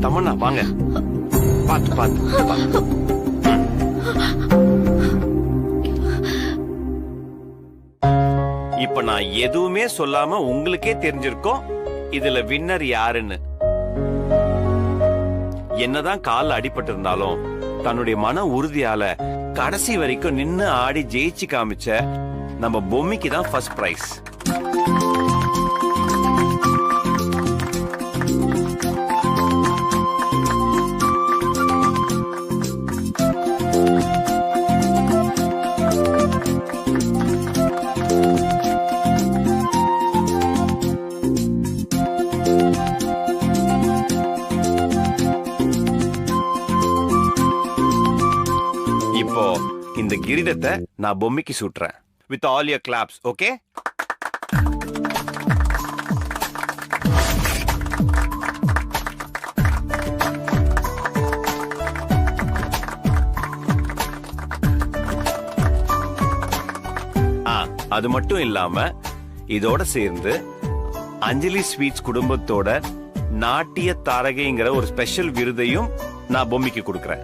தமன்னா வாங்க, பாத்து பாத்து. இப்ப நான் எதுவுமே சொல்லாம உங்களுக்கே தெரிஞ்சிருக்கோம் இதுல வின்னர் யாருன்னு. என்னதான் கால் அடிபட்டு இருந்தாலும் தன்னுடைய மன உறுதியால கடைசி வரைக்கும் நின்னு ஆடி ஜெயிச்சு காமிச்ச நம்ம பொம்மிக்கு தான் ஃபர்ஸ்ட் பிரைஸ். இப்போ இந்த கிரீடத்தை நான் பொம்மிக்கு சூட்டுறேன். With all your claps, okay? அது மட்டும் இல்லாம இதோட சேர்ந்து அஞ்சலி ஸ்வீட்ஸ் குடும்பத்தோட நாட்டிய தாரகைங்கிற ஒரு ஸ்பெஷல் விருதையும் நான் பொம்மிக்கு கொடுக்கறேன்.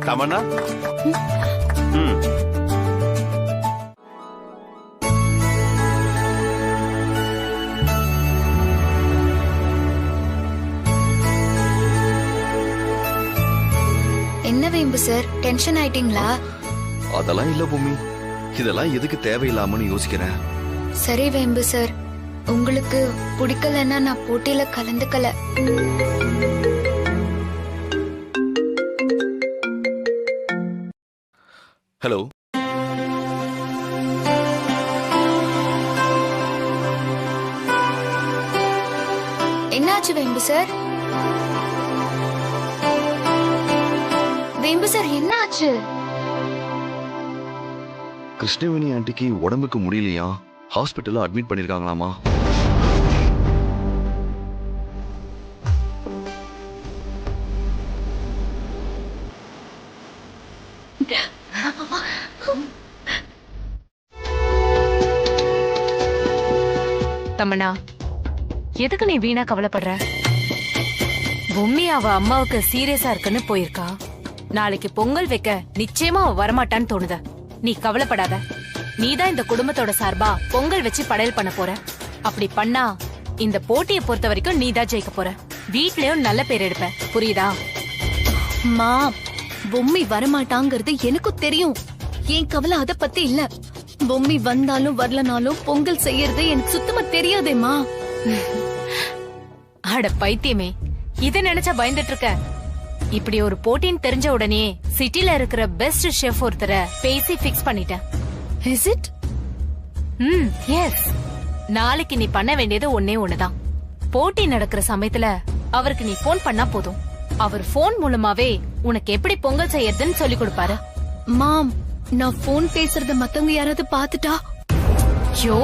தமன்னா, என்ன வேம்பு சார், டென்ஷன் ஆயிட்டீங்களா? அதெல்லாம் இல்ல பூமி, இதெல்லாம் எதுக்கு தேவையில்லாமன்னு யோசிக்கிறேன். சரி வேம்பு சார், உங்களுக்கு பிடிக்கலன்னா நான் போட்டியில கலந்துக்கல. ஹலோ, என்னாச்சு வேம்பு சார்? வேம்பு சார் என்னாச்சு? கிருஷ்ணவேணி ஆண்டிக்கு உடம்புக்கு முடியலையா, ஹாஸ்பிட்டல்ல அட்மிட் பண்ணிருக்காங்களாமா. தமன்னா, எதுக்கு நீ வீணா கவலைப்படுற? பொம்மி அவ அம்மாவுக்கு சீரியஸா இருக்குன்னு போயிருக்கா. நாளைக்கு பொங்கல் வைக்க நிச்சயமா அவ வரமாட்டான்னு தோணுத. நீ கவலைப்படாத. நீதான் இந்த குடும்பத்தோட சார்பா பொங்கல் வச்சு படையல் பண்ண போற. அப்படி பண்ணா இந்த போட்டியை பொறுத்த வரைக்கும் நீதான் ஜெயிக்க போற. வீட்லயும் நல்ல பேர் எடுப்ப, புரியுதா? மா, பொம்மி வரமாட்டாங்கிறது எனக்கும் தெரியும். ஏன் கவலை அத பத்தி இல்ல. பொம்மி வந்தாலும் வரலனாலும் பொங்கல் செய்யறது எனக்கு சுத்தமா தெரியாதேமா. அட பைத்தியமே, இத நினைச்சா பயந்துட்டு இருக்க? இப்படி ஒரு போட்டின்னு தெரிஞ்ச உடனே சிட்டில இருக்கிற பெஸ்ட் ஷெஃப் ஒருத்தரை பேசி பிக்ஸ் பண்ணிட்டேன். Is it? எஸ். நாளைக்கு நீ பண்ண வேண்டியது ஒன்னே ஒண்ணுதான். போட்டி நடக்கிற சமயத்துல அவருக்கு நீ போன் பண்ணா போதும். அவர் போன் மூலமாவே உனக்கு எப்படி பொங்கல் செய்யறதுன்னு சொல்லி கொடுப்பாரு. மாம், நான் போன் பேசுறத மத்தவங்க யாராவது பாத்துட்டா? யோ,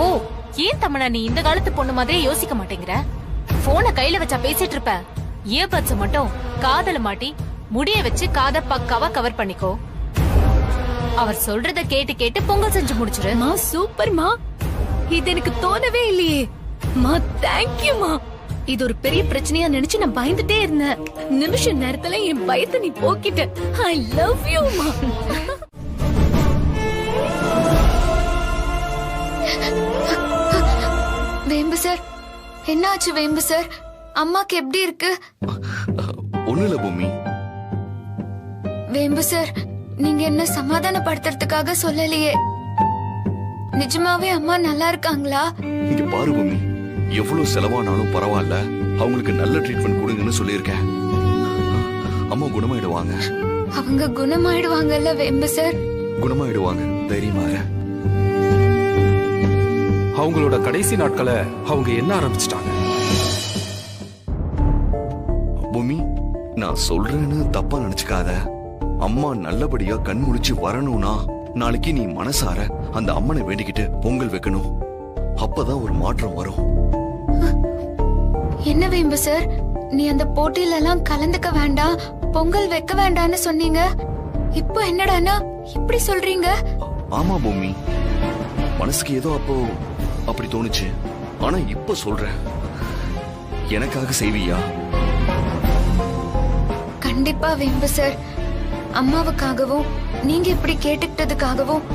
ஏன் தமனா நீ இந்த காலத்து பொண்ணு மாதிரியே யோசிக்க மாட்டேங்கிற? போனை கையில வச்சா பேசிட்டு இருப்ப. இயர்பட்ஸ் மட்டும் காதல மாட்டி முடிய வச்சு காத பக்காவா கவர் பண்ணிக்கோ. அவர் சொல்றத கேட்டு கேட்டு பொங்கல் செஞ்சு முடிச்சிரு. மா, சூப்பர் மா. இது எனக்கு தோணவே இல்லையே. மா, தேங்க்யூ மா. இது ஒரு பெரிய பிரச்சனையா நினைச்சு நான் பயந்துட்டே இருந்தேன். நிமிஷ நேரத்துல என் பயத்தை நீ போக்கிட்ட. ஐ லவ் யூ மா. வேம்பு சார், என்னாச்சு வேம்பு சார்? அம்மாக்கு எப்படி இருக்கு? ஒண்ணு இல்ல பூமி. வேம்பு சார், நீங்க என்ன சமாதானப்படுத்துறதுக்காக சொல்லலையே. நிஜமாவே அம்மா நல்லா இருக்காங்களா? இங்க பாரு பூமி, எவ்வளவு செலவானாலும் பரவாயில்ல, அவங்களுக்கு நல்ல ட்ரீட்மெண்ட் கொடுங்கன்னு சொல்லியிருக்கேன். அம்மா குணமாயிடுவாங்க. அவங்க குணமாயிடுவாங்கல்ல வேம்பு சார்? குணமாயிடுவாங்க, தைரியமா இரு. அவங்களோட கடைசி நாட்களை அவங்க என்ன ஆரம்பிச்சிட்டாங்க? பூமி, நான் சொல்றேன்னு தப்பா நினைச்சுக்காத. அம்மா நல்லபடியா கண் முழிச்சு வரணும்னா நாளைக்கு நீ மனசார அந்த அம்மனை வேண்டிக்கிட்டு பொங்கல் வைக்கணும். அப்பதான் ஒரு மாற்றம் வரும். என்ன வேம்பு சார், நீ அந்த போட்டியில எல்லாம் கலந்துக்க வேண்டாம், பொங்கல் வைக்க வேண்டாம்னு சொன்னீங்க. இப்போ என்னடானா இப்படி சொல்றீங்க? ஆமா பூமி, மனசுக்கு ஏதோ அப்போ அப்படி தோணுச்சு. ஆனா இப்ப சொல்றேன், எனக்காக செய்வியா? கண்டிப்பா வேம்பு சார், அம்மாவுக்காகவும் நீங்க இப்படி கேட்டுக்கிட்டதுக்காகவும்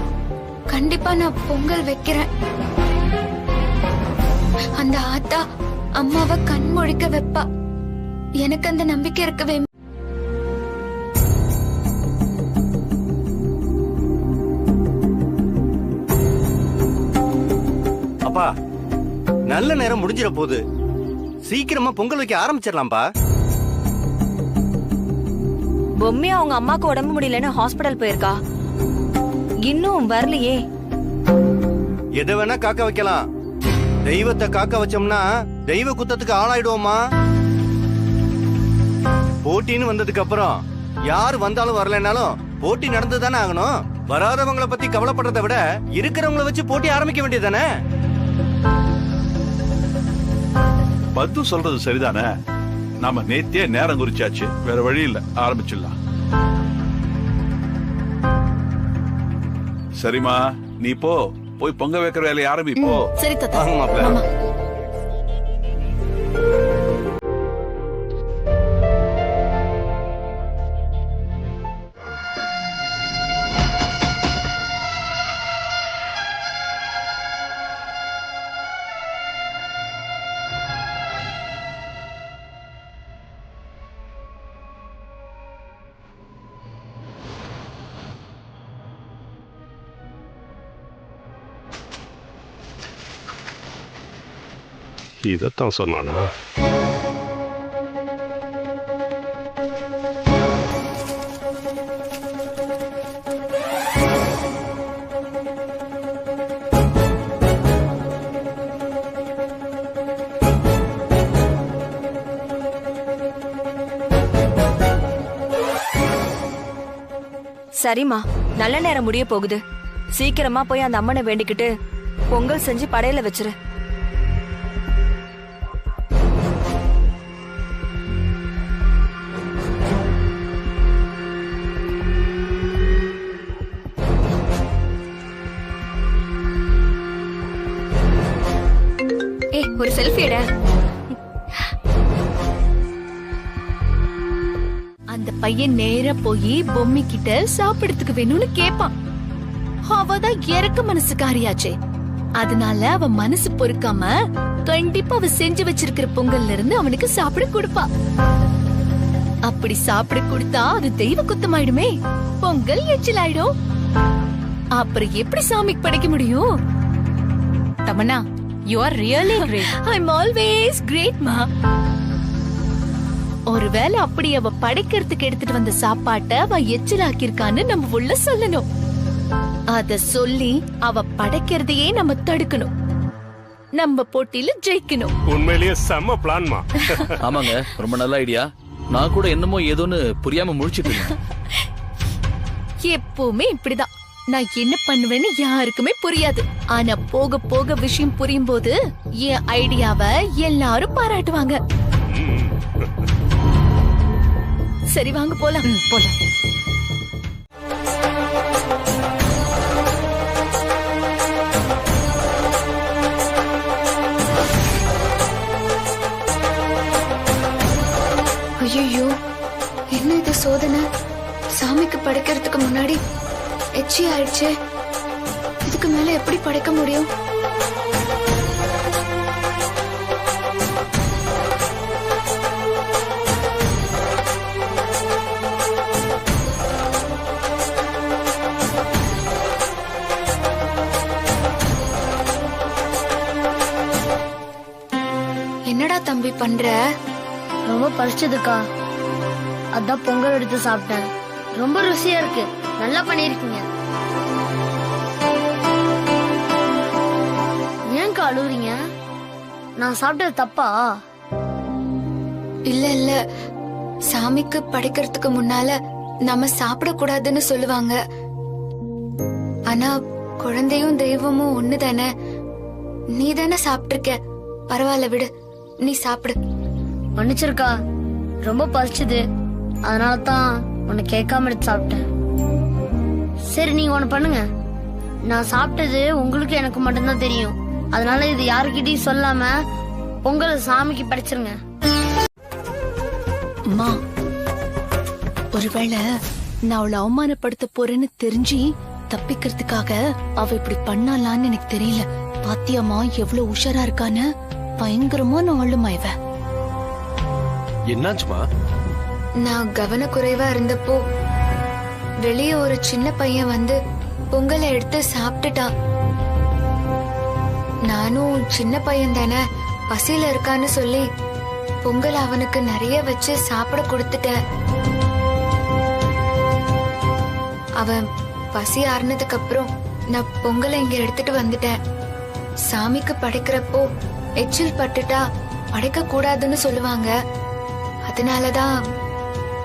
கண்டிப்பா நான் பொங்கல் வைக்கிறேன். அந்த ஆத்தா அம்மாவை கண் முழிக்க வைப்பா. எனக்கு அந்த நம்பிக்கை இருக்கு வேம்பு. அப்பா, நல்ல நேரம் முடிஞ்சிட போகுது. சீக்கிரமா பொங்கல் வைக்க ஆரம்பிச்சிடலாம்ப்பா. பொம்மி அவங்க அம்மாக்கு உடம்பு முடியலன்னு ஹாஸ்பிடல் போயிருக்கா. இன்னும் வரலையே. எதை வேணா காக்க வைக்கலாம், தெய்வத்தை காக்க வச்சோம்னா தெய்வ குத்தத்துக்கு ஆளாயிடுவோமா? போட்டின்னு வந்ததுக்கு அப்புறம் யாரு வந்தாலும் வரலனாலும் போட்டி நடந்து தானே ஆகணும். வராதவங்கள பத்தி கவலைப்படுறதை விட இருக்கிறவங்கள வச்சு போட்டி ஆரம்பிக்க வேண்டியதானே? பத்து சொல்றது சரிதானே. நாம நேத்தியே நேரம் குறிச்சாச்சு, வேற வழி இல்ல, ஆரம்பிச்சிடலாம். சரிம்மா, நீ போய் பொங்க வைக்கிற வேலையை ஆரம்பிப்போ. சரி தாத்தா. வாங்க மாப்ள. ஆமா. இதத்தான் சொன்னானா? சரிம்மா, நல்ல நேரம் முடிய போகுது. சீக்கிரமா போய் அந்த அம்மனை வேண்டிக்கிட்டு பொங்கல் செஞ்சு படையில வச்சிரு. ஒரு செல்ஃபி எட. அந்த பையன் நேரா போய் பொம்மி கிட்ட சாப்பிடறதுக்கு வேணும்னு கேப்பான். அவதான் இறக்க மனசுக்காரியாச்சே. அதனால அவ மனசு பொறுக்காம கண்டிப்பா அவ செஞ்சு வச்சிருக்கிற பொங்கல்ல இருந்து அவனுக்கு சாப்பிட கொடுப்பா. அப்படி சாப்பிட கொடுத்தா அது தெய்வ குத்தமாயிடுமே, பொங்கல் எச்சில் ஆயிடும். அப்புறம் எப்படி சாமிக்கு படைக்க முடியும்? Tamannaah, you are really great. I'm always great, ma. ஒருவேளை அப்படி அவ படைக்கிறதுக்கு எடுத்துட்டு வந்த சாப்பாட்ட அவ எச்சிலாக்கிருக்கான்னு நம்ம உள்ள சொல்லணும். அத சொல்லி அவ படைக்கிறதையே நம்ம தடுக்கணும். நம்ம போட்டியில ஜெயிக்கணும். உண்மையிலேயே செம்ம பிளான்மா. ஆமாங்க, ரொம்ப நல்ல ஐடியா. நான் கூட என்னமோ ஏதோன்னு புரியாம முழிச்சிட்டு இருந்தேன். எப்பவுமே இப்படிதான். நான் என்ன பண்ணுவேன்னு யாருக்குமே புரியாது. ஆனா போக போக விஷயம் புரியும் போது என் ஐடியாவை எல்லாரும் பாராட்டுவாங்க. சரி வாங்க போலாம். போலாம். ஐயோ, என்ன இது சோதனை? சாமிக்கு படைக்கிறதுக்கு முன்னாடி எச்சி ஆயிடுச்சு. இதுக்கு மேல எப்படி படைக்க முடியும்? என்னடா தம்பி பண்ற? ரொம்ப பறிச்சதுக்கா. அதான் பொங்கல் எடுத்து சாப்பிட்டேன். ரொம்ப ருசியா இருக்கு. நல்லா பண்ணிருக்கீங்க. ஏன்க்கா அழுவுறீங்க? நான் சாப்பிட்டது தப்பா? இல்ல இல்ல, சாமிக்கு படைக்கிறதுக்கு முன்னால நம்ம சாப்பிடக்கூடாதுன்னு சொல்லுவாங்க. ஆனா குழந்தையும் தெய்வமும் ஒண்ணுதானே. நீ தானே சாப்பிட்டிருக்க, பரவாயில்ல விடு, நீ சாப்பிடு. மன்னிச்சிருக்கா, ரொம்ப பசிச்சுது, அதனால தான் உன்னை கேட்காம எடுத்து சாப்பிட்டேன். சரி, நீங்க ஒண்ணு பண்ணுங்க. நான் சாப்பிட்டது உங்களுக்கு எனக்கு மட்டும்தான் தெரியும். அதனால இது யாருக்கிட்டையும் சொல்லாம பொங்கலை சாமிக்கு படைச்சிருங்க. அம்மா, ஒருவேளை நான் அவளை அவமானப்படுத்த போறேன்னு தெரிஞ்சு தப்பிக்கிறதுக்காக அவ இப்படி பண்ணலான்னு எனக்கு தெரியல. பாத்தியம்மா எவ்வளவு உஷாரா இருக்கான்னு. பயங்கரமான ஆளுமா இவ. என்னாச்சுமா? நான் கவனக்குறைவா இருந்தப்போ வெளியே ஒரு சின்ன பையன் வந்து பொங்கலை எடுத்து சாப்பிட்டுட்டான். நானும் சின்ன பையன் தானே, பசியில இருக்கான்னு சொல்லி பொங்கல் அவனுக்கு நிறைய வச்சு சாப்பிட கொடுத்துட்டேன். அவன் பசி ஆறுனதுக்கு அப்புறம் நான் பொங்கலை இங்க எடுத்துட்டு வந்துட்டேன். சாமிக்கு படைக்கிறப்போ எச்சில் பட்டுட்டா படைக்க கூடாதுன்னு சொல்லுவாங்க. அதனாலதான்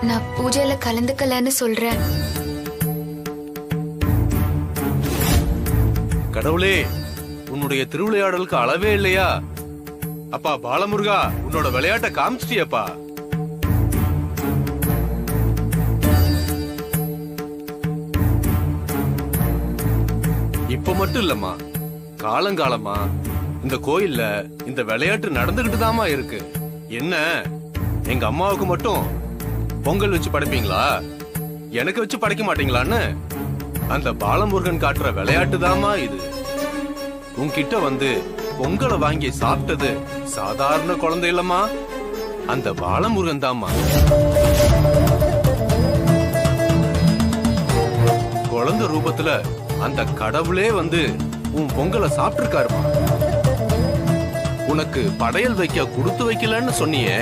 நான் பூஜையில கலந்துக்கலன்னு சொல்றேன். கடவுளே, உன்னுடைய திருவிளையாடலுக்கு அளவே இல்லையா? அப்பா பாலமுருகா, உன்னோட விளையாட்ட காமிச்சிட்டியப்பா. இப்ப மட்டும் இல்லம்மா, காலங்காலமா இந்த கோயில்ல இந்த விளையாட்டு நடந்துகிட்டு தாமா இருக்கு. என்ன, எங்க அம்மாவுக்கு மட்டும் பொங்கல் வச்சு படைப்பீங்களா, எனக்கு வச்சு படைக்க மாட்டீங்களான்னு அந்த பாலமுருகன் காட்டுற விளையாட்டு தாமா இது. உன்கிட்ட வந்து பொங்கலை வாங்கி சாப்பிட்டது சாதாரண குழந்தை இல்லம்மா, அந்த பாலமுருகன் தாமா. குழந்தை ரூபத்துல அந்த கடவுளே வந்து உன் பொங்கலை சாப்பிட்டிருக்காருமா. உனக்கு படையல் வைக்க கொடுத்து வைக்கலன்னு சொன்னியே,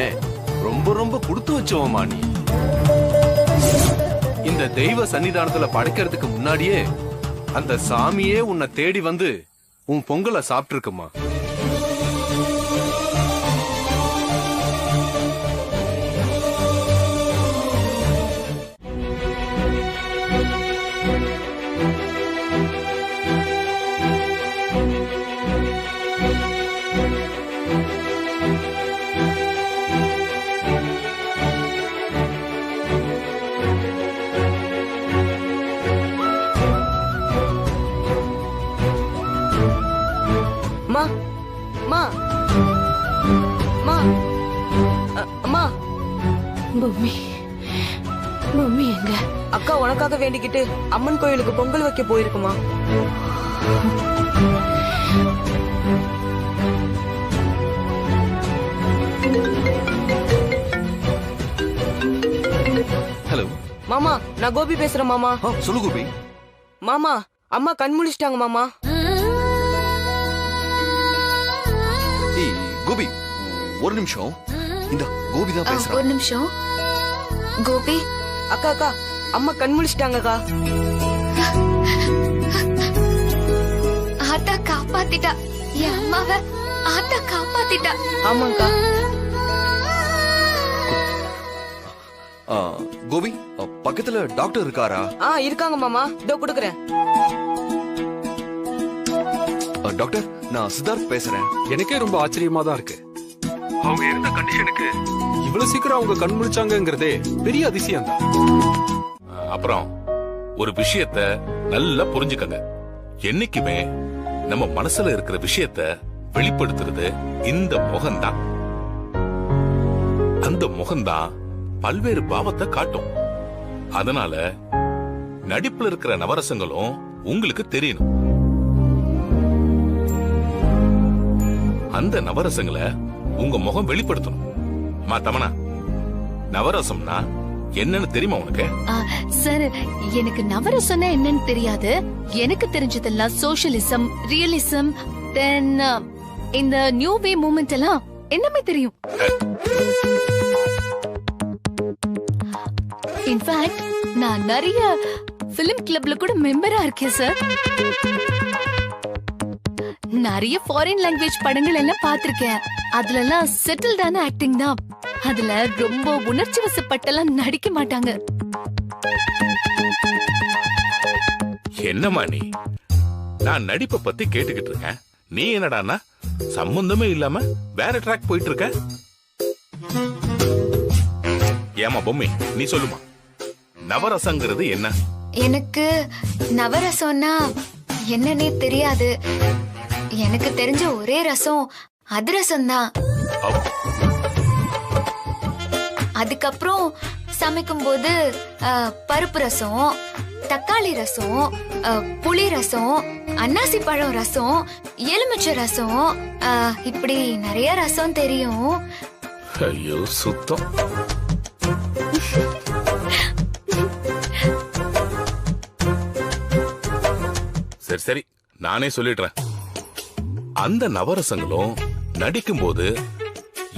ரொம்ப ரொம்ப கொடுத்து வச்சவமா நீ. இந்த தெய்வ சன்னிதானத்துல படைக்கிறதுக்கு முன்னாடியே அந்த சாமியே உன்னை தேடி வந்து உன் பொங்கலை சாப்பிட்டு இருக்குமா. மம்மி எங்க? அக்கா உனக்காக வேண்டிக்கிட்டு அம்மன் கோயிலுக்கு பொங்கல் வைக்க போயிருக்குமா. ஹலோ மாமா, நான் கோபி பேசுறேன் மாமா. சொல்லு கோபி. மாமா, அம்மா கண் முழிச்சிட்டாங்க மாமா. கோபி, ஒரு நிமிஷம். இந்த கோபி தான் பேசுறேன். ஒரு நிமிஷம் கோபி. அக்கா அக்கா, அம்மா கண் முழிச்சிட்டாங்கக்கா. ஆத்தா காப்பாத்திட்டா, என் அம்மாவை ஆத்தா காப்பாத்திட்டா. ஆமாக்கா. கோபி, பக்கத்துல டாக்டர் இருக்காரா? இருக்காங்க மாமா, இதோ குடுக்குறேன். டாக்டர், நான் சித்தார்த் பேசுறேன். எனக்கே ரொம்ப ஆச்சரியமா தான் இருக்கு. அவங்க இருந்த கண்டிஷனுக்கு இவ்வளவு சீக்கிரம் அவங்க கண் முழிச்சாங்கங்கிறதே பெரிய அதிசயம் தான். அப்புறம் ஒரு விஷயத்த நல்லா புரிஞ்சுக்கங்க. என்னைக்குமே நம்ம மனசுல இருக்கிற விஷயத்த வெளிப்படுத்துறது இந்த முகம்தான். அந்த முகம்தான் பல்வேறு பாவத்தை காட்டும். அதனால நடிப்புல இருக்கிற நவரசங்களும் உங்களுக்கு தெரியணும். அந்த நவரசங்களை உங்க முகம் வெளிப்படுத்தணும். தமனா, நவரசம்னா என்னன்னு தெரியுமா உனக்கு? சார், எனக்கு நவரசம்னா என்னன்னு தெரியாது. எனக்கு தெரிஞ்சதெல்லாம் சோஷியலிசம், ரியலிசம், தென் இந்த நியூ வே மூவ்மெண்ட் எல்லாம் என்னமே தெரியும். இன்ஃபேக்ட் நான் நிறைய பிலிம் கிளப்ல கூட மெம்பரா இருக்கேன் சார். நிறைய ஃபாரின் லாங்குவேஜ் படங்கள் எல்லாம் பார்த்திருக்கேன். அதுல எல்லாம் செட்டில்டான ஆக்டிங் தான். அதுல ரொம்ப உணர்ச்சி வசப்பட்டெல்லாம் நடிக்க மாட்டாங்க. என்னம்மா நீ? நான் நடிப்பை பத்தி கேட்டுக்கிட்டு இருக்கேன். நீ என்னடான்னா சம்பந்தமே இல்லாம வேற ட்ராக் போயிட்டு இருக்க. ஏமா பொம்மி, நீ சொல்லுமா, நவரசங்கிறது என்ன? எனக்கு நவரசம்னா என்னன்னே தெரியாது. எனக்கு தெரிஞ்ச ஒரே ரசம் அதிரசம் தான். அதுக்கப்புறம் சமைக்கும் போது பருப்பு ரசம், தக்காளி ரசம், புளி ரசம், அன்னாசி பழம் ரசம், எலுமிச்சை ரசம், இப்படி நிறைய ரசம் தெரியும். ஐயோ சுத்தம். சரி சரி, நானே சொல்லிடுறேன். அந்த நவரசங்களும் நடிக்கும் போது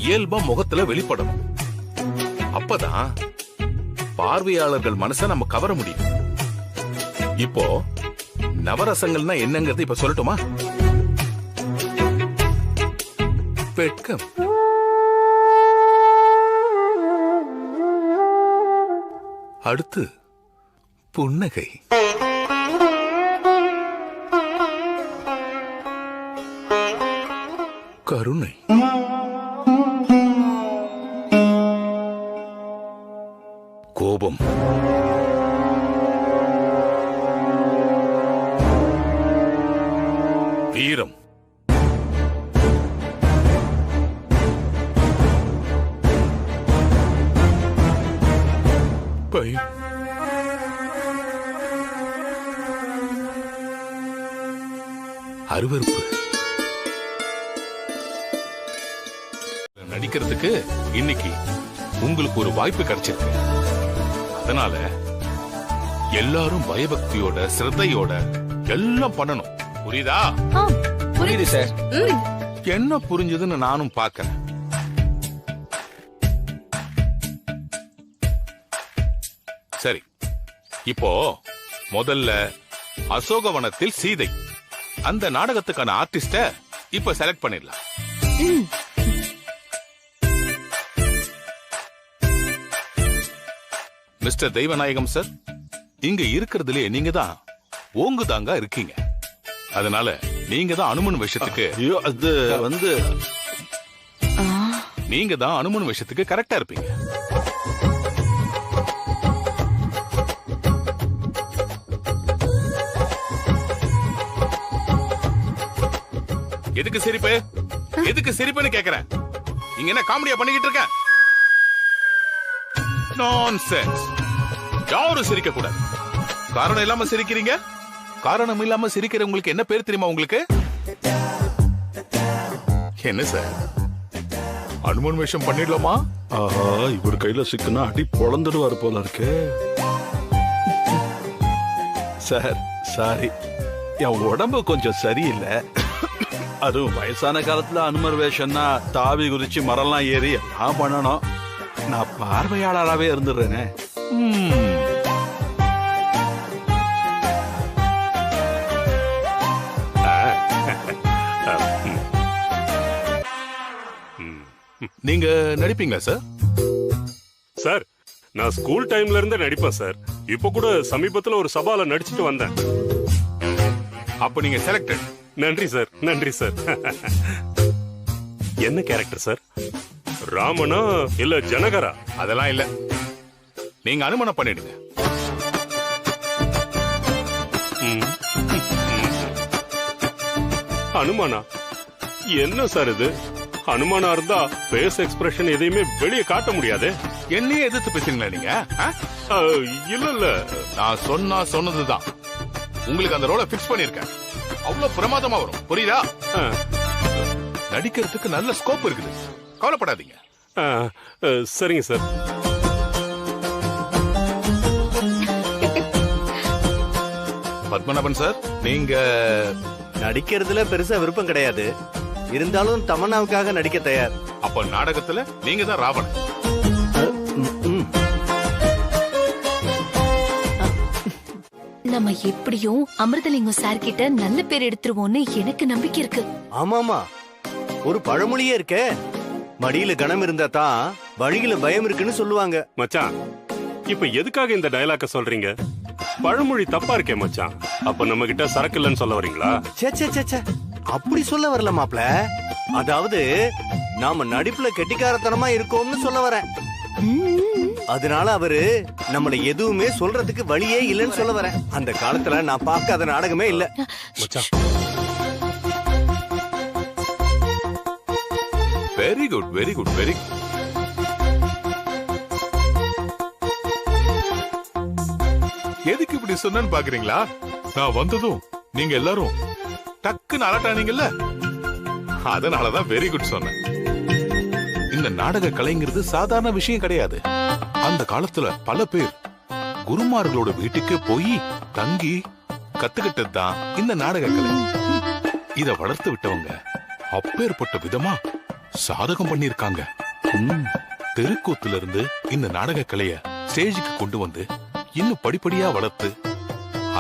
இயல்பா முகத்துல வெளிப்படணும். அப்பதான் பார்வையாளர்கள் மனசை நம்ம கவர முடியும். இப்போ நவரசங்கள்னா என்னங்கிறது இப்ப சொல்லட்டுமா? வெட்கம், அடுத்து புன்னகை, கருணை, கோபம், வீரம், பயம், அருவருப்பு. நடிக்கிறதுக்கு இன்னைக்கு உங்களுக்கு ஒரு வாய்ப்பு கிடைச்சிருக்கு. அதனால எல்லாரும் பயபக்தியோட சிரத்தையோட எல்லாம் பண்ணணும். புரியுதா? புரியுது சார். என்ன புரிஞ்சதுன்னு நானும் பார்க்கறேன். சரி, இப்போ முதல்ல அசோகவனத்தில் சீதை அந்த நாடகத்துக்கான ஆர்டிஸ்ட இப்ப செலக்ட் பண்ணிடலாம். மிஸ்டர் தெய்வநாயகம் சார், இங்க இருக்கிறதுலே நீங்க தான் ஓங்குதாங்க இருக்கீங்க. அதனால நீங்க தான் அனுமன் விஷயத்துக்கு நீங்க தான் அனுமன் விஷயத்துக்கு கரெக்டா இருப்பீங்க. எதுக்கு சிரிப்பு? எதுக்கு சிரிப்புன்னு கேக்குறேன். இங்க என்ன காமெடியா பண்ணிக்கிட்டு இருக்க? நான்சென்ஸ். யாரும் சிரிக்க கூடாது. காரணம் இல்லாம சிரிக்கிறீங்க. காரணம் இல்லாம சிரிக்கிறவங்களுக்கு என்ன பேர் தெரியுமா உங்களுக்கு? என்ன சார், அனுமன் வேஷம் பண்ணிடலாமா? ஆஹா, இவர் கையில சிக்குனா அடி பொழந்துடுவாரு போல இருக்கு. சார் சாரி, என் உடம்பு கொஞ்சம் சரியில்லை. அதுவும் வயசான காலத்துல அனுமர் வேஷம்னா தாவி குதிச்சு மரம்லாம் ஏறி எல்லாம் பண்ணணும். நான் பார்வையாளராகவே இருந்துடுறேனே. நீங்க நடிப்பீங்களா சார்? சார், நான் ஸ்கூல் டைம்ல இருந்து நடிப்பேன் சார். இப்ப கூட சமீபத்துல ஒரு சபால நடிச்சிட்டு வந்தேன். அப்ப நீங்க செலக்டட். நன்றி சார், நன்றி சார். என்ன கேரக்டர் சார்? ராமனா இல்ல ஜனகரா? அதெல்லாம் இல்ல, நீங்க அனுமானம் பண்ணிடுங்க. அனுமானா? என்ன சார் இது? அனுமானா இருந்தா ஃபேஸ் எக்ஸ்பிரஷன் எதையுமே வெளியே காட்ட முடியாது. என்னையே எதிர்த்து பேசுறீங்களா நீங்க? இல்ல இல்ல, நான் சொன்னதுதான். உங்களுக்கு அந்த ரோலை பிக்ஸ் பண்ணிருக்கேன். அவ்வளவு பிரமாதமா வரும். புரியுதா? நடிக்கிறதுக்கு நல்ல ஸ்கோப் இருக்குது. கவலைப்படாதீங்க. சரிங்க சார். பத்மநாபன் சார், நீங்க நடிக்கிறதுல பெருசா விருப்பம் கிடையாது. இருந்தாலும் தமன்னாவுக்காக நடிக்க தயார். அப்ப நாடகத்துல நீங்க தான் ராவணன். நம்ம எப்படியும் அமிர்தலிங்கம் சார் கிட்ட நல்ல பேர் எடுத்துருவோம்னு எனக்கு நம்பிக்கை இருக்கு. ஆமாமா, ஒரு பழமொழியே இருக்கே, மடியில கணம் இருந்தா தான் வழியில பயம் இருக்குன்னு சொல்லுவாங்க. மச்சான், இப்ப எதுக்காக இந்த டயலாக்க சொல்றீங்க? பழமொழி தப்பா இருக்கே மச்சான். அப்ப நம்ம கிட்ட சரக்கு இல்லைன்னு சொல்ல வரீங்களா? சே அப்படி சொல்ல வரல மாப்ள. அதாவது நாம நடிப்புல கெட்டிக்காரத்தனமா இருக்கோம்னு சொல்ல வரேன். அதனால அவரு நம்மள எதுவுமே சொல்றதுக்கு வழியே இல்லைன்னு சொல்ல வரேன். அந்த காலத்துல நான் பார்க்காத நாடகமே இல்ல. Very good, very good, very good. எதுக்கு இப்படி சொன்னு பாக்குறீங்களா? நான் வந்ததும் நீங்க எல்லாரும் டக்குன்னு அலட்டானீங்கல்ல, அதனாலதான் வெரி குட் சொன்னேன். இந்த நாடக கலைங்கிறது சாதாரண விஷயம் கிடையாது. அந்த காலத்துல பல பேர் குருமார்களோட வீட்டுக்கு போய் தங்கி கத்துக்கிட்டது தான் இந்த நாடக கலை. இத வளர்த்து விட்டவங்க அப்பேற்பட்ட விதமா சாதகம் பண்ணிருக்காங்க. தெருக்கூத்துல இருந்து இந்த நாடக கலைய ஸ்டேஜுக்கு கொண்டு வந்து இன்னும் படிப்படியா வளர்த்து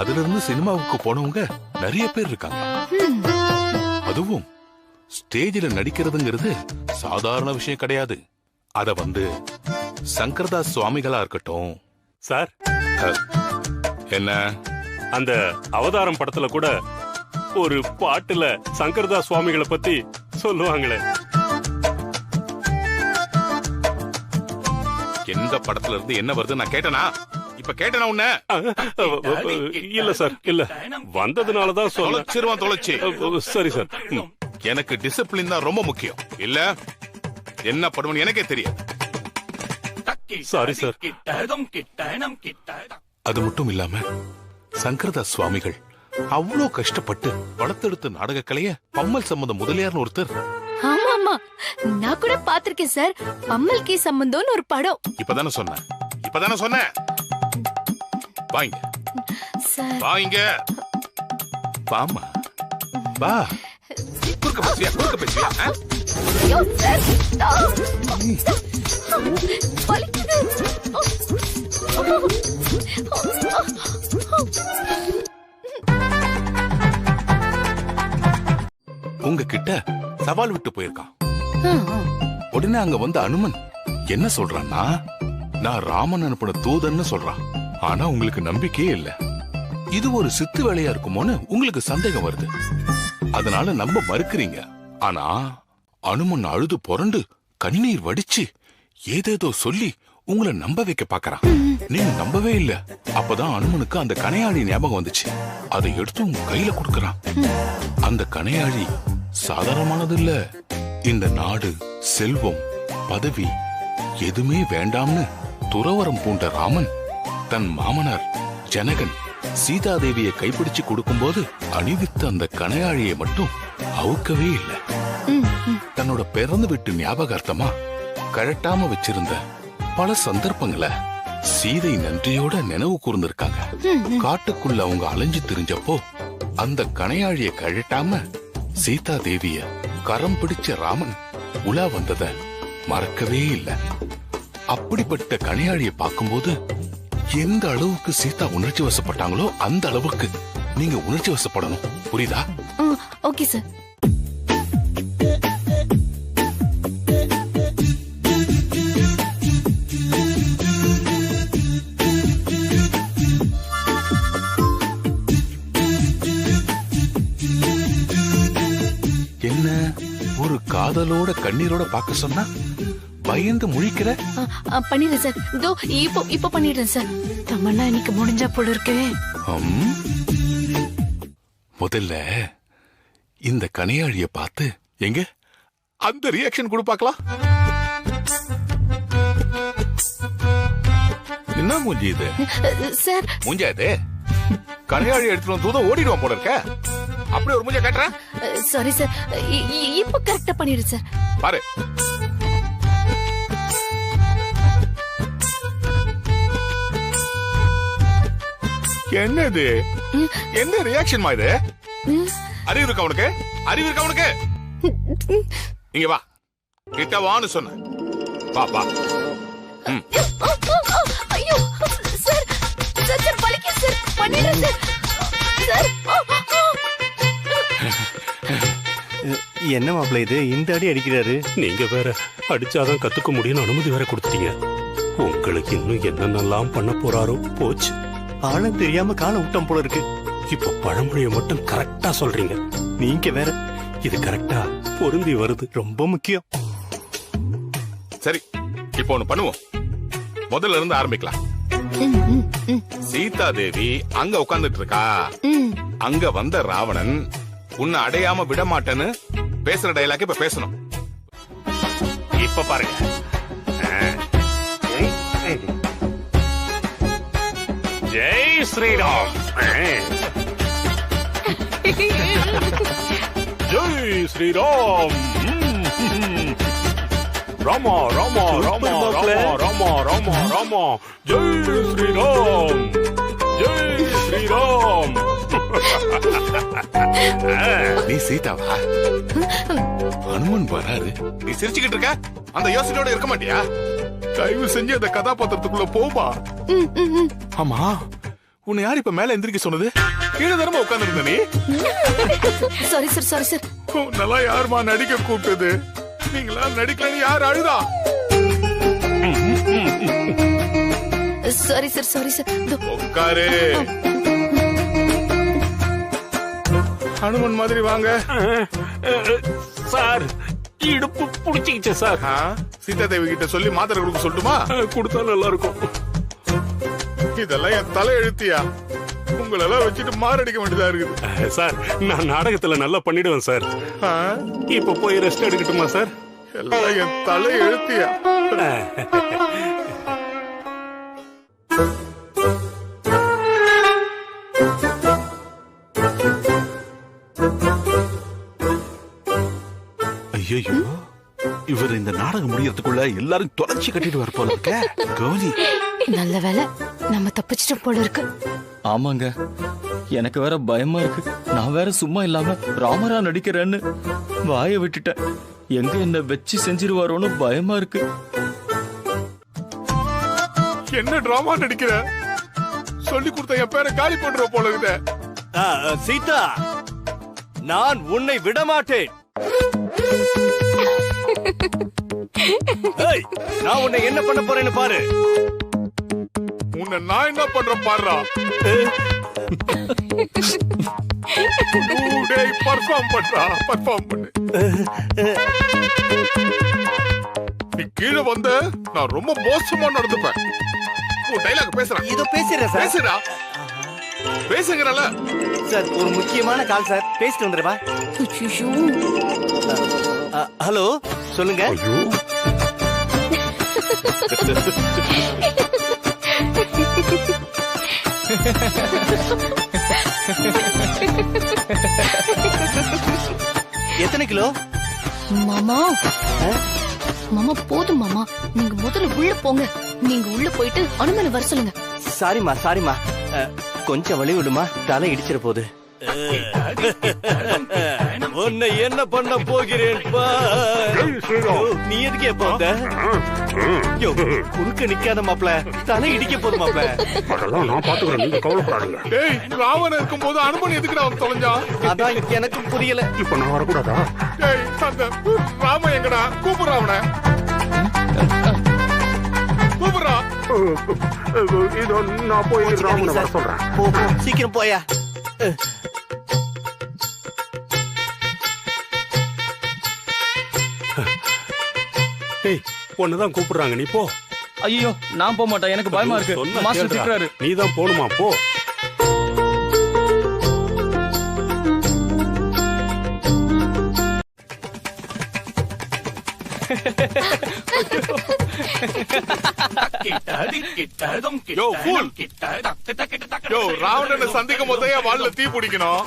அதுல இருந்து சினிமாவுக்கு போனவங்க நிறைய பேர் இருக்காங்க. அதுவும் ஸ்டேஜில் நடிக்கிறதுங்கிறது சாதாரண விஷயம் கிடையாது. அத வந்து சங்கரதாஸ் சுவாமிகளா இருக்கட்டும் சார். என்ன, அந்த அவதாரம் படத்துல கூட ஒரு பாட்டுல சங்கரதாஸ் சுவாமிகளை பத்தி சொல்லுவாங்களே. எந்த படத்துல இருந்து என்ன வருது நான் கேட்டனா? இப்ப கேட்டனா உன்ன? இல்ல சார், இல்ல, வந்ததுனாலதான் சொல்ல தொலைச்சி. சரி சார். எனக்கு டிசிப்ளின் தான் ரொம்ப முக்கியம். இல்ல என்ன பண்ணுவேன்னு எனக்கே தெரியாது. Sorry sir. அது மட்டும் இல்லாம சங்கரதாஸ் சுவாமிகள் அவ்வளவு கஷ்டப்பட்டு வளர்த்தெடுத்த நாடக கலைய பம்மல் சம்பந்தம் முதலியார்னு ஒருத்தர். ஆமா, நான் கூட பாத்திருக்கேன் சார். பம்மல் கே சம்பந்தம்னு ஒரு படம். இப்பதானே சொன்னேன். வாங்க வாங்க, பாமா பா. குறுக்க பேசுவியா? ஐயோ சார், வலிக்குது. உங்ககிட்ட சவால் விட்டு போயிருக்கான். உடனே அங்க வந்த அனுமன் என்ன சொல்றான்னா, நான் ராமன் அனுப்பின தூதன்னு சொல்றான். ஆனா உங்களுக்கு நம்பிக்கையே இல்ல. இது ஒரு சித்து வேலையா இருக்குமோன்னு உங்களுக்கு சந்தேகம் வருது. அதனால நம்ப மறுக்கிறீங்க. ஆனா அனுமன் அழுது புரண்டு கண்ணீர் வடிச்சு ஏதேதோ சொல்லி உங்களை நம்ப வைக்க பாக்குறான். நீங்க நம்பவே இல்ல. அப்பதான் அனுமனுக்கு அந்த கணையாழி ஞாபகம் வந்துச்சு. அதை எடுத்து உங்க கையில கொடுக்கறான். அந்த கணையாழி சாதாரணமானது இல்ல. இந்த நாடு, செல்வம், பதவி எதுவுமே வேண்டாம்னு துறவரம் பூண்ட ராமன் தன் மாமனார் ஜனகன் சீதாதேவியை கைப்பிடிச்சு கொடுக்கும்போது அணிவித்த அந்த கணையாழியை மட்டும் அவுக்கவே இல்லை. தன்னோட பிறந்து விட்டு ஞாபகார்த்தமா கழட்டாம வச்சிருந்த பல சந்தர்ப்பங்களை சீதை நன்றியோட நினைவு கூர்ந்திருக்காங்க. காட்டுக்குள்ள அவங்க அலைஞ்சு திரிஞ்சப்போ அந்த கணையாழிய கழட்டாம சீதா தேவிய கரம் பிடிச்ச ராமன் உலா வந்தத மறக்கவே இல்லை. அப்படிப்பட்ட கணையாழிய பார்க்கும்போது எந்த அளவுக்கு சீதா உணர்ச்சி வசப்பட்டாங்களோ அந்த அளவுக்கு நீங்க உணர்ச்சி வசப்படணும். புரியுதா? Okay sir. என்ன ஒரு காதலோட கண்ணீரோட பார்க்க சொன்னா பயந்து முழிக்கிற? பண்ணிடுறேன் சார். இதோ இப்போ பண்ணிடுறேன் சார். தமன்னா இன்னைக்கு முடிஞ்சா போல இருக்கே. முதல்ல இந்த கணையாழிய பார்த்து எங்க அந்த ரியாக்ஷன் கொடு பார்க்கலாம். என்ன மூஞ்சி இது? சார் மூஞ்சா இது? கணையாழி எடுத்துட்டு வந்து தூத ஓடிடுவான் போல இருக்க. அப்படியே ஒரு மூஞ்ச காட்டுற. சாரி சார், இப்போ கரெக்டா பண்ணிடுறேன் சார். பாரு, என்னது? என்ன ரியாக்ஷன் இது? அறிவு இருக்கா உனக்கு? அறிவு இருக்கா உனக்கு? இங்க வா, கிட்ட வான்னு சொன்ன. வா வா. ஐயோ சார், சார் வலிக்குது சார். பண்ணிடுறேன் சார். என்ன மாப்பிள்ள இது இந்த அடி அடிக்கிறாரு? நீங்க வேற அடிச்சாதான் கத்துக்க முடியும்னு அனுமதி வேற கொடுத்துட்டீங்க. உங்களுக்கு இன்னும் என்னென்னலாம் பண்ண போறாரோ போச்சு. ஆளும் தெரியாம காலை விட்டம் போல இருக்கு. இப்ப பழமொழியை மட்டும் கரெக்டா சொல்றீங்க. நீங்க வேற. இது கரெக்டா பொருந்தி வருது. ரொம்ப முக்கியம். சரி, இப்போ ஒண்ணு பண்ணுவோம். முதல்ல இருந்து ஆரம்பிக்கலாம். சீதா தேவி அங்க உட்கார்ந்துட்டு இருக்கா. அங்க வந்த ராவணன் உன்னை அடையாம விட மாட்டேன்னு பேசுற டயலாக் இப்ப பேசணும். இப்ப பாருங்க. ஜெய் ஸ்ரீராம். ஜெய் ஸ்ரீராம். ராமா ராமா ராமா ராமா ராமா ராமா ராமா. ஜெய் ஸ்ரீராம். ஜெய் ஸ்ரீராம். நீ சீதாவா? அனுமன் வராரு. நீ சிரிச்சுக்கிட்டு இருக்க? அந்த யோசனையோட இருக்க மாட்டியா? தயவு செஞ்சு அந்த கதாபாத்திரத்துக்குள்ள போமா. ஆமா, உன்னை யார் இப்ப மேல எந்திரிக்க சொன்னது? கீழே தரமா உட்கார்ந்து இருந்த நீ. Sorry sir, sorry sir. நல்லா யாருமா நடிக்க கூப்பிட்டது? நீங்களா நடிக்கலன்னு யார் அழுதா? Sorry sir, sorry sir. உட்காரு. ஹனுமன் மாதிரி வாங்க. சார், இடுப்பு புடிச்சிக்கிச்சு சார். சீதா தேவி கிட்ட சொல்லி மாத்திரை கொடுக்க சொல்லட்டுமா? கொடுத்தா நல்லா இருக்கும். இதெல்லாம் என் தலை எழுத்தியா? உங்களெல்லாம் வச்சுட்டு மாரடிக்க வேண்டியதா இருக்குது. சார், நான் நாடகத்துல நல்லா பண்ணிடுவேன் சார். இப்ப போய் ரெஸ்ட் எடுக்கட்டுமா சார்? எல்லாம் என் தலை எழுத்தியா? ஐயோ, இவர் இந்த நாடகம் முடியறதுக்குள்ள எல்லாரும் தொலைச்சி கட்டிட்டு வர போல இருக்க. கௌரி, நல்ல வேலை நம்ம தப்பிச்சிட்டோம் போல இருக்கு. ஆமாங்க, எனக்கு வேற பயமா இருக்கு. நான் வேற சும்மா இல்லாம ராமரா நடிக்கிறேன்னு வாய விட்டுட்டேன். எங்க என்ன வச்சு செஞ்சிருவாரோன்னு பயமா இருக்கு. என்ன டிராமா நடிக்கிற? சொல்லி கொடுத்த என் பேரை காலி பண்ற போல இருக்குதே. சீதா, நான் உன்னை விட மாட்டேன். நான் உன்னை என்ன பண்ண போறேன்னு பாரு. உன்னை நான் என்ன பண்றேன் பாருடா. பர்ஃபார்ம் பண்றா, பர்ஃபார்ம் பண்ணு. நீ கீழே வந்த நான் ரொம்ப மோசமா நடந்துப்பேன். உன் டைலாக் பேசுறேன். இதோ பேசுறேன் சார். பேசுறா, பேசுங்கறல சார். ஒரு முக்கியமான கால் சார், பேசிட்டு வந்துடுவா. ஹலோ, சொல்லுங்க. எத்தனை கிலோ மாமா? மாமா போதும் மாமா, நீங்க முதல்ல உள்ள போங்க. நீங்க உள்ள போயிட்டு அனுமனை வர சொல்லுங்க. சாரிமா, சாரிமா. கொஞ்சம் வழி விடுமா, தலை இடிச்சிட போகுது. உன்னை என்ன பண்ண போகிறேன் நீ எதுக்கு எப்ப வந்த? குறுக்க நிக்காத மாப்ள, தலை இடிக்க போதும் மாப்ள. அதெல்லாம் நான் பாத்துக்கிறேன், நீங்க கவலைப்படாதீங்க. டேய், ராவணன் இருக்கும்போது அனுமன் எதுக்குடா அவன் தொலைஞ்சான்? அதான் எனக்கும் புரியல. இப்ப நான் வரக்கூடாதா? டேய், அந்த ராம எங்கடா? கூப்பிடுறா அவனை. கூப்பிடுறா. இதோ நான் போய் ராமனை வர சொல்றேன். போ, போ, சீக்கிரம் போயா. ஒண்ணுதான் கூப்பிடுறாங்க, நீ போ. ஐயோ, நான் போக மாட்டேன், எனக்கு பயமா இருக்கு. மாஸ்டர் திட்டுறாரு. நீ தான் போணுமா? போ. ராவணனை சந்திக்கும் போதே வாள்ல தீ பிடிக்கணும்.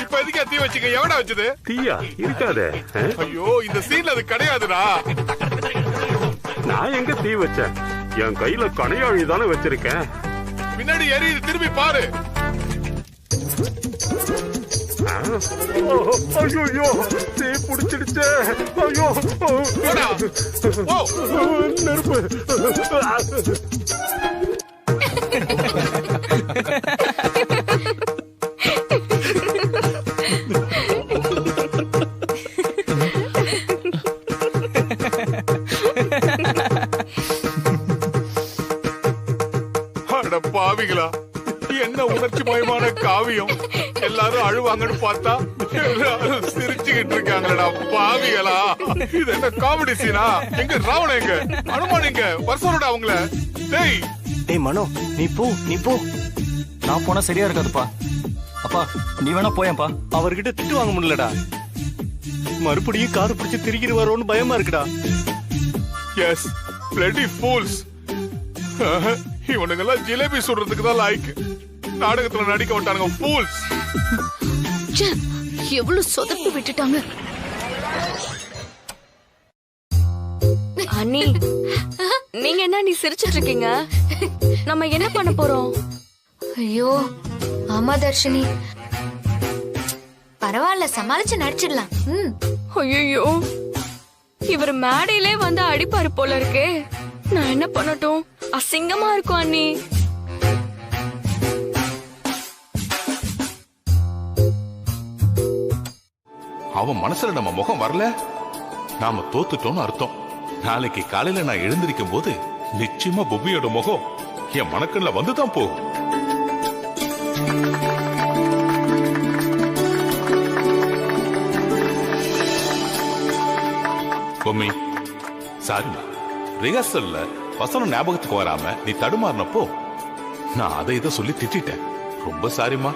இப்ப எதுக்கே தீ வச்சுக்க? எவனா வச்சது? தீயா இருக்காதே. ஐயோ, இந்த சீன்ல அது கிடையாதுடா. நான் எங்க தீ வச்சேன்? என் கையில கணையாழி தானே வச்சிருக்கேன். பின்னாடி எரியுது, திரும்பி பாரு. ஐயோ, தீ பிடிச்சிடுச்சே. ஐயோ, நெருப்பு. அட பாவிகளா, என்ன உணர்ச்சி மயமான காவியம். எல்லாரும் அழுவாங்கன்னு பார்த்தா எல்லாரும் சிரிச்சுக்கிட்டு இருக்காங்களடா பாவிகளா. இது என்ன காமெடி சீனா? எங்க ராவண எங்க, அனுமான் எங்க, வருஷோட அவங்கள. டேய் டேய் மனோ, நீ போ. நான் போனா சரியா இருக்காதுப்பா. அப்பா நீ வேணா போயேன்ப்பா. அவர்கிட்ட திட்டு வாங்க முடியலடா. மறுபடியும் காது பிடிச்சு திரிகிடுவாரோன்னு பயமா இருக்குடா. Yes, bloody fools. இவனுங்கெல்லாம் ஜிலேபி சுடுறதுக்கு தான் லாய்க்கு. நாடகத்துல நடிக்க விட்டானுங்க, ஃபூல்ஸ். எவ்வளவு சொதப்பி விட்டுட்டாங்க. அண்ணி, நீங்க என்ன நீ சிரிச்சிட்டு இருக்கீங்க? நம்ம என்ன பண்ண போறோம்? ஐயோ ஆமா தர்ஷினி, பரவாயில்ல, சமாளிச்சு நடிச்சிடலாம். ஐயோ, இவர் மேடையிலே வந்து அடிப்பாரு போல இருக்கே. நான் என்ன பண்ணட்டும்? அசிங்கமா இருக்கும் அண்ணி. அவன் மனசுல நம்ம முகம் வரல, நாம தோத்துட்டோம்னு அர்த்தம். நாளைக்கு காலையில நான் எழுந்திருக்கும் போது நிச்சயமா பொம்மியோட முகம் என் மனக்கண்ல வந்துதான் போகும். பொம்மி, சாரிமா. ரிஹர்சல்ல வசனம் ஞாபகத்துக்கு வராம நீ தடுமாறினப்போ நான் அதை இதை சொல்லி திட்டேன். ரொம்ப சாரிமா.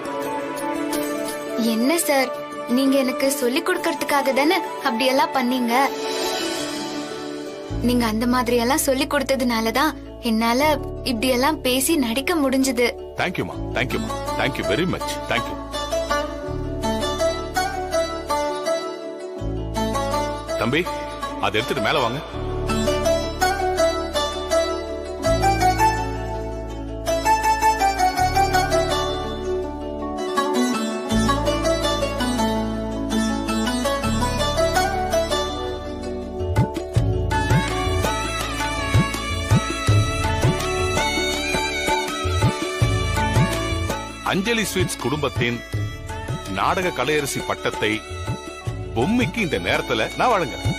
என்ன சார், நீங்க எனக்கு சொல்லி கொடுக்கறதுக்காக தானே அப்படியெல்லாம் பண்ணீங்க. நீங்க அந்த மாதிரி எல்லாம் சொல்லி கொடுத்ததுனாலதான் என்னால இப்படி எல்லாம் பேசி நடிக்க முடிஞ்சது. தேங்க்யூமா, தேங்க்யூமா, தேங்க்யூ வெரி மச், தேங்க்யூ. தம்பி, அதை எடுத்துட்டு மேல வாங்க. அஞ்சலி ஸ்வீட்ஸ் குடும்பத்தின் நாடக கலையரசி பட்டத்தை பொம்மிக்கு இந்த நேரத்துல நான் வழங்குறேன்.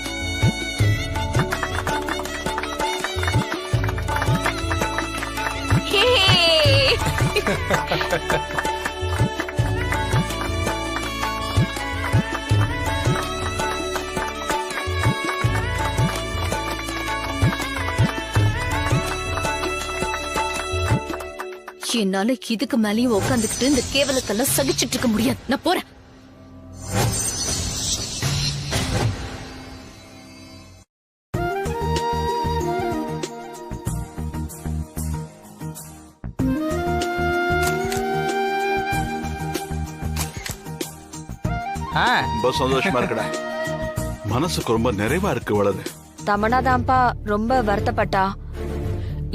என்னால இதுக்கு மேலேயும் உட்காந்துக்கிட்டு இந்த கேவலத்தெல்லாம் சகிச்சிட்டு இருக்க முடியாது. நான் போறேன். ரொம்ப சந்தோஷமா இருக்குடா. மனசுக்கு ரொம்ப நிறைவா இருக்கு. வளது தமனா தான்ப்பா ரொம்ப வருத்தப்பட்டா.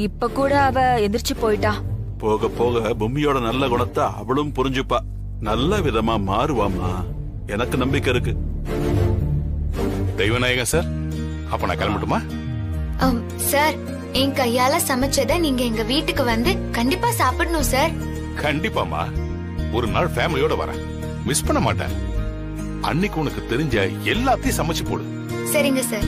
இப்ப கூட அவ எந்திரிச்சு போயிட்டா. போக போக பொம்மியோட நல்ல குணத்தை அவளும் புரிஞ்சுப்பா. நல்ல விதமா மாறுவாமா, எனக்கு நம்பிக்கை இருக்கு. தெய்வநாயகம் சார், அப்ப நான் கிளம்பட்டுமா? சார், என் கையால சமைச்சத நீங்க எங்க வீட்டுக்கு வந்து கண்டிப்பா சாப்பிடணும் சார். கண்டிப்பாமா, ஒரு நாள் ஃபேமிலியோட வரேன், மிஸ் பண்ண மாட்டேன். அன்னைக்கு உனக்கு தெரிஞ்ச எல்லாத்தையும் சமைச்சு போடு. சரிங்க சார்.